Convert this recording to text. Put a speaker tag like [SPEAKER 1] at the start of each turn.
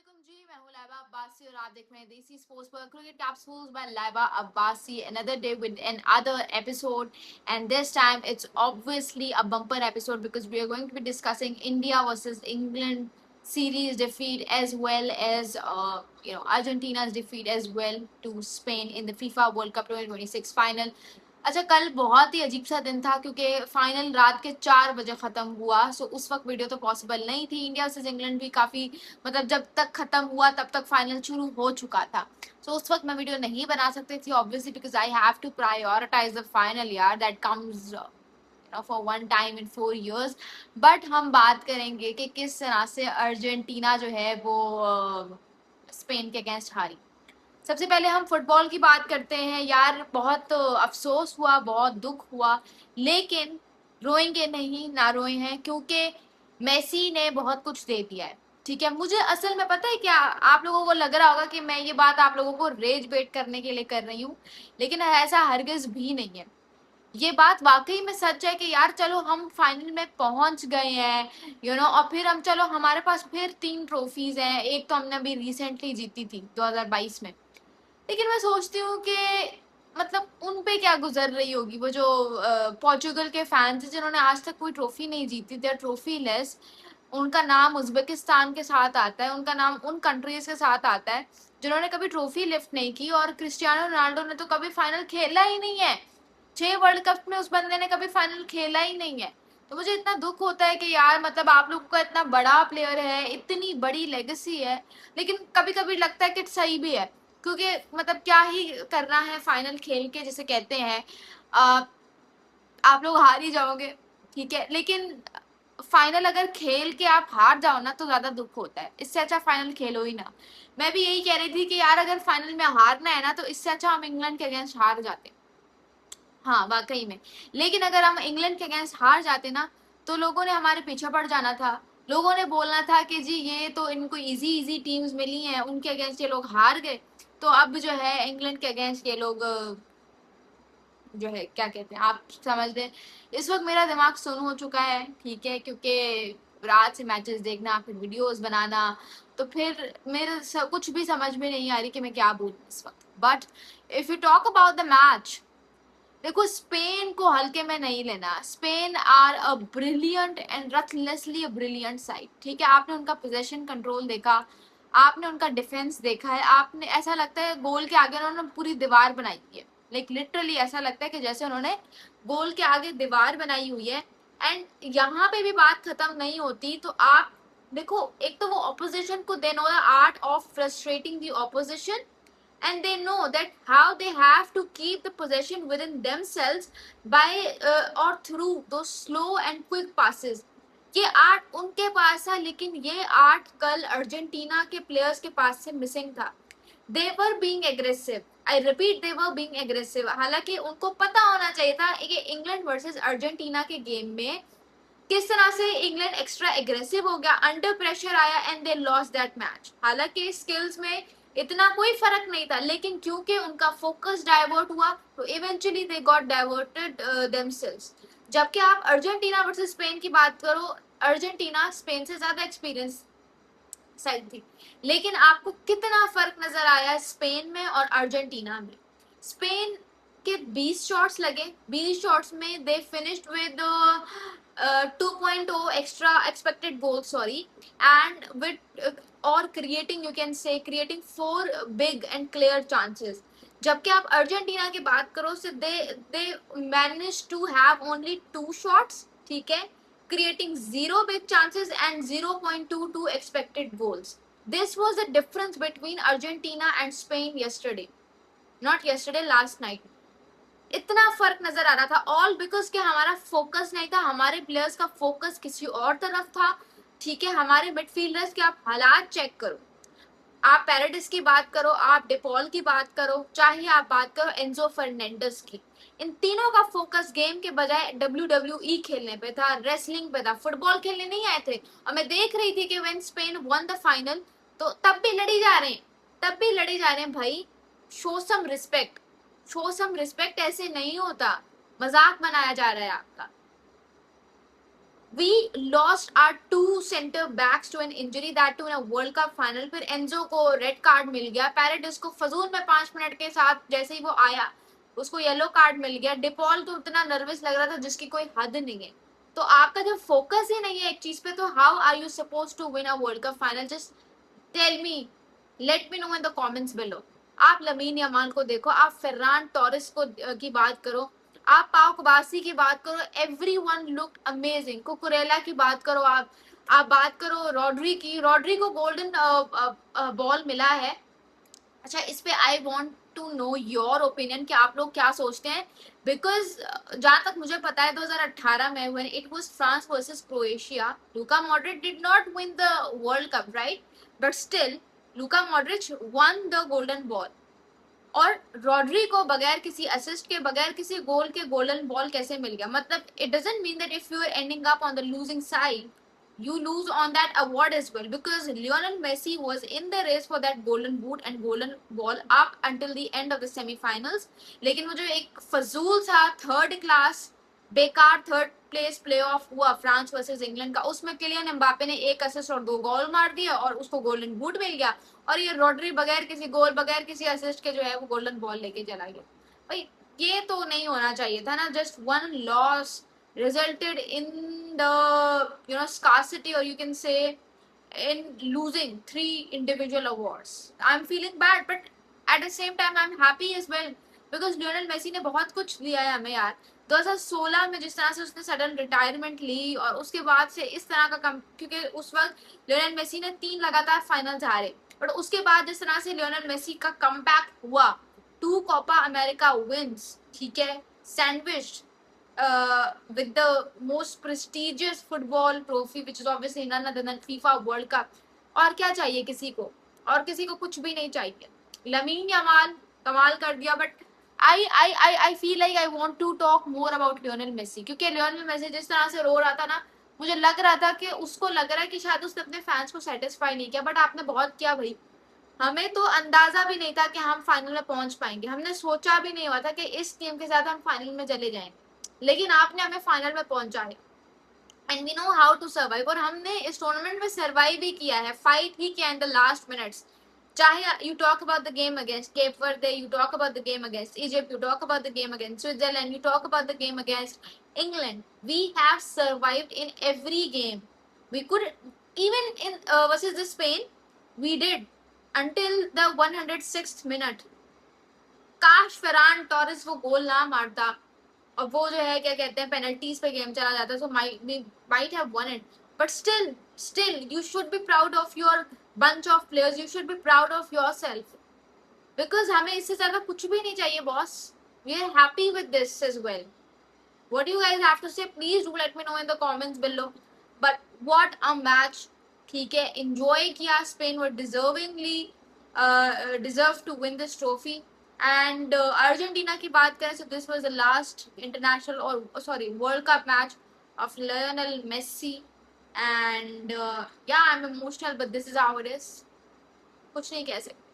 [SPEAKER 1] अस्सलामुअलैकुम जी, मैं हूँ लाइबा अब्बासी और आप देख रहे हैं देसी स्पोर्ट्स पर cricket capsules by Laiba Abbasi. Another day with another episode, and this time it's obviously a bumper episode because we are going to be discussing India versus England series defeat as well as Argentina's defeat as well to Spain in the FIFA World Cup 2026 final. अच्छा, कल बहुत ही अजीब सा दिन था क्योंकि final रात के 4 बजे खत्म हुआ. सो उस वक्त वीडियो तो पॉसिबल नहीं थी. इंडिया वर्सेस इंग्लैंड भी काफी मतलब जब तक खत्म हुआ तब तक फाइनल शुरू हो चुका था. सो उस वक्त मैं वीडियो नहीं बना सकती थी obviously because I have to prioritize the final यार that comes for one time in 4 years. But हम बात करेंगे कि किस तरह से अर्जेंटीना जो है वो स्पेन के अगेंस्ट हारी. सबसे पहले हम फुटबॉल की बात करते हैं यार. बहुत अफसोस हुआ, बहुत दुख हुआ, लेकिन रोएंगे नहीं, ना रोए हैं क्योंकि मेसी ने बहुत कुछ दे दिया है. ठीक है, मुझे असल में पता है क्या, आप लोगों को लग रहा होगा कि मैं ये बात आप लोगों को रेज बेट करने के लिए कर रही हूँ, लेकिन ऐसा हरगिज भी नहीं है. ये बात वाकई में सच है कि यार चलो हम फाइनल में पहुंच गए हैं और फिर हम चलो हमारे पास फिर 3 ट्रॉफीज हैं. एक तो हमने अभी रिसेंटली जीती थी 2022 में. लेकिन मैं सोचती हूँ कि मतलब उन पे क्या गुजर रही होगी वो जो पोर्चुगल के फैंस हैं जिन्होंने आज तक कोई ट्रॉफी नहीं जीती. They are trophyless. उनका नाम उज्बेकिस्तान के साथ आता है, उनका नाम उन कंट्रीज के साथ आता है जिन्होंने कभी ट्रॉफी लिफ्ट नहीं की. और क्रिस्टियानो रोनाल्डो ने तो कभी फाइनल खेला ही नहीं है. 6 वर्ल्ड कप में उस बंदे ने कभी फाइनल खेला ही नहीं है. तो मुझे इतना दुख होता है कि यार मतलब आप लोगों का इतना बड़ा प्लेयर है, इतनी बड़ी लेगेसी है, लेकिन कभी कभी लगता है कि सही भी है क्योंकि मतलब क्या ही करना है फाइनल खेल के, जिसे कहते हैं आप लोग हार ही जाओगे. ठीक है, लेकिन फाइनल अगर खेल के आप हार जाओ ना तो ज्यादा दुख होता है. इससे अच्छा फाइनल खेलो ही ना. मैं भी यही कह रही थी कि यार अगर फाइनल में हारना है ना तो इससे अच्छा हम इंग्लैंड के अगेंस्ट हार जाते. हाँ वाकई में. लेकिन अगर हम इंग्लैंड के अगेंस्ट हार जाते ना तो लोगों ने हमारे पीछे पड़ जाना था. लोगों ने बोलना था कि जी ये तो इनको इजी इजी टीम्स मिली हैं, उनके अगेंस्ट ये लोग हार गए, तो अब जो है इंग्लैंड के अगेंस्ट ये लोग जो है क्या कहते हैं आप समझ लें. इस वक्त मेरा दिमाग सुन हो चुका है. ठीक है, क्योंकि रात से मैचेस देखना, फिर वीडियोस बनाना, तो फिर मेरे कुछ भी समझ में नहीं आ रही कि मैं क्या बोलूँ इस वक्त. But if you talk about the match, देखो स्पेन को हल्के में नहीं लेना. Spain are a brilliant and ruthlessly a brilliant side. ठीक है, आपने उनका पोजेशन कंट्रोल देखा, आपने उनका डिफेंस देखा है, आपने ऐसा लगता है गोल के आगे उन्होंने पूरी दीवार बनाई हुई है. लाइक लिटरली ऐसा लगता है कि जैसे उन्होंने गोल के आगे दीवार बनाई हुई है. एंड यहाँ पे भी बात खत्म नहीं होती. तो आप देखो, एक तो वो ऑपोजिशन को they know the art of frustrating the opposition, and they know that how they have to keep the possession within themselves by or through those slow and quick passes. ये आर्ट उनके पास था, लेकिन ये art कल Argentina के players के पास से missing था. they were being aggressive. I repeat, they were being aggressive. हालांकि उनको पता होना चाहिए था कि इंग्लैंड वर्सेस अर्जेंटीना के गेम में किस तरह से इंग्लैंड एक्स्ट्रा एग्रेसिव हो गया, अंडर प्रेशर आया and they lost that match. हालांकि स्किल्स में इतना कोई फर्क नहीं था, लेकिन क्योंकि उनका फोकस डाइवर्ट हुआ तो eventually they got diverted themselves. जबकि आप अर्जेंटीना वर्सेस स्पेन की बात करो, अर्जेंटीना स्पेन से ज्यादा एक्सपीरियंस साइड थी, लेकिन आपको कितना फर्क नजर आया स्पेन में और अर्जेंटीना में. स्पेन के 20 शॉट्स लगे, 20 शॉट्स में they finished with 2.0 extra expected goals, sorry, and with or creating, you can say, creating 4 big and clear chances. जबकि आप अर्जेंटीना की बात करो से they managed to have only 2 shots. ठीक है, creating 0 big chances and 0.22 expected goals. This was the difference between Argentina and Spain yesterday. Not yesterday, last night. इतना फर्क नजर आ रहा था, ऑल बिकॉज कि हमारा फोकस नहीं था, हमारे प्लेयर्स का फोकस किसी और तरफ था. ठीक है, हमारे मिडफील्डर्स के आप हालात चेक करो, आप पैराडिस की बात करो, आप डेपॉल की बात करो, चाहे आप बात करो एंजो फर्नांडिस की, इन तीनों का फोकस गेम के बजाय WWE खेलने पे था, रेसलिंग पे था, फुटबॉल खेलने नहीं आए थे. और मैं देख रही थी कि when Spain one the final तो तब भी लड़ी जा रहे हैं, तब भी लड़ी जा रहे हैं. भाई show some respect, show some respect. ऐसे नहीं होता, मजाक बनाया जा रहा है आपका. We lost our two center backs to an injury, that to in a World Cup final. फिर एंजो को रेड कार्ड मिल गया, पैराडिस को फजूल में 5 मिनट के साथ जैसे ही वो आया उसको येलो कार्ड मिल गया, डिपॉल तो इतना नर्वस लग रहा था जिसकी कोई हद नहीं है. तो आपका जब फोकस ही नहीं है एक चीज पे, तो how are you suppose to win a world cup final? Just tell me, let me know in the comments below. आप लमीन यमाल को देखो, आप फर्रान टोरेस को की बात करो, आप पाओ कबासी की बात करो, एवरीवन लुक अमेजिंग. कुकुरेला की बात करो, आप बात करो रॉड्री की, रॉड्री को गोल्डन बॉल मिला है. अच्छा, इस पे I want to know your opinion कि आप लोग क्या सोचते हैं. बिकॉज जहां तक मुझे पता है 2018 में when it was France versus Croatia, Luka Modric did not win the world cup, right? But still Luka Modric one the golden ball. और रॉड्री को बगैर किसी असिस्ट के, बगैर किसी गोल के गोल्डन बॉल कैसे मिल गया? मतलब it doesn't mean that if you are ending up on the losing side you lose on that award as well, because Lionel Messi was in the race for that golden boot and golden ball up until the end of the semi-finals. लेकिन वो जो एक फजूल सा third class बेकार third place play of हुआ France versus England का, उसमें किलियन एम्बापे ने 1 असिस्ट और 2 गोल मार दिया और उसको गोल्डन बूट मिल गया. और ये रॉड्री बगैर किसी गोल, बगैर किसी असिस्ट के जो है वो गोल्डन बॉल लेके चला गया. भाई ये तो नहीं होना चाहिए था ना. Just one loss resulted in the scarcity, or you can say in losing 3 individual awards. I'm feeling bad, but at the same time I'm happy as well, because Lionel Messi ने बहुत कुछ दिया है हमें यार. 2016 में जिस तरह से उसने सडन रिटायरमेंट ली और उसके बाद से इस तरह का कम, क्योंकि उस वक्त लियोनेल मेसी ने 3 लगातार फाइनल्स हारे, बट उसके बाद जिस तरह से लियोनेल मेसी का कमबैक हुआ, 2 कोपा अमेरिका विंस, ठीक है, sandwiched with the most prestigious football trophy, which is obviously none other than FIFA World Cup. और क्या चाहिए किसी को? और किसी को कुछ भी नहीं चाहिए. लमीन यमाल कमाल कर दिया, but I feel like I want to talk more about Lionel Messi, क्योंकि लियोनेल मेसी जिस तरह से रो रहा था ना, मुझे लग रहा था कि उसको लग रहा है कि शायद उसने अपने फैंस को सेटिस्फाई नहीं किया. बट आपने बहुत किया भाई. हमें तो अंदाजा भी नहीं था कि हम फाइनल में पहुंच पाएंगे. हमने सोचा भी नहीं हुआ था कि इस टीम के साथ हम फाइनल में चले जाएंगे, लेकिन आपने हमें फाइनल में पहुंचाया. And we know how to survive. और हमने इस टूर्नामेंट में सर्वाइव भी किया है, फाइट ही किया इन द लास्ट मिनट्स. चाहे you talk about the game against Cape Verde, you talk about the game against Egypt, you talk about the game against Switzerland, you talk about the game against England, we have survived in every game. We could even in versus the Spain we did until the 106th minute. काश Farhan Torres वो गोल ना मारता और वो जो है क्या कहते हैं पेनल्टीज पे गेम चला जाता, so might have won it. But still you should be proud of your bunch of players, you should be proud of yourself, because हमें इससे ज्यादा कुछ भी नहीं चाहिए boss. We are happy with this as well. What do you guys have to say? Please do let me know in the comments below. But what a match. ठीक है, enjoy किया. Spain were deservingly deserved to win this trophy. And Argentina की बात करें, so this was the last international or sorry World Cup match of Lionel Messi. And yeah, I'm emotional, but this is how it is. कुछ नहीं कह सकते.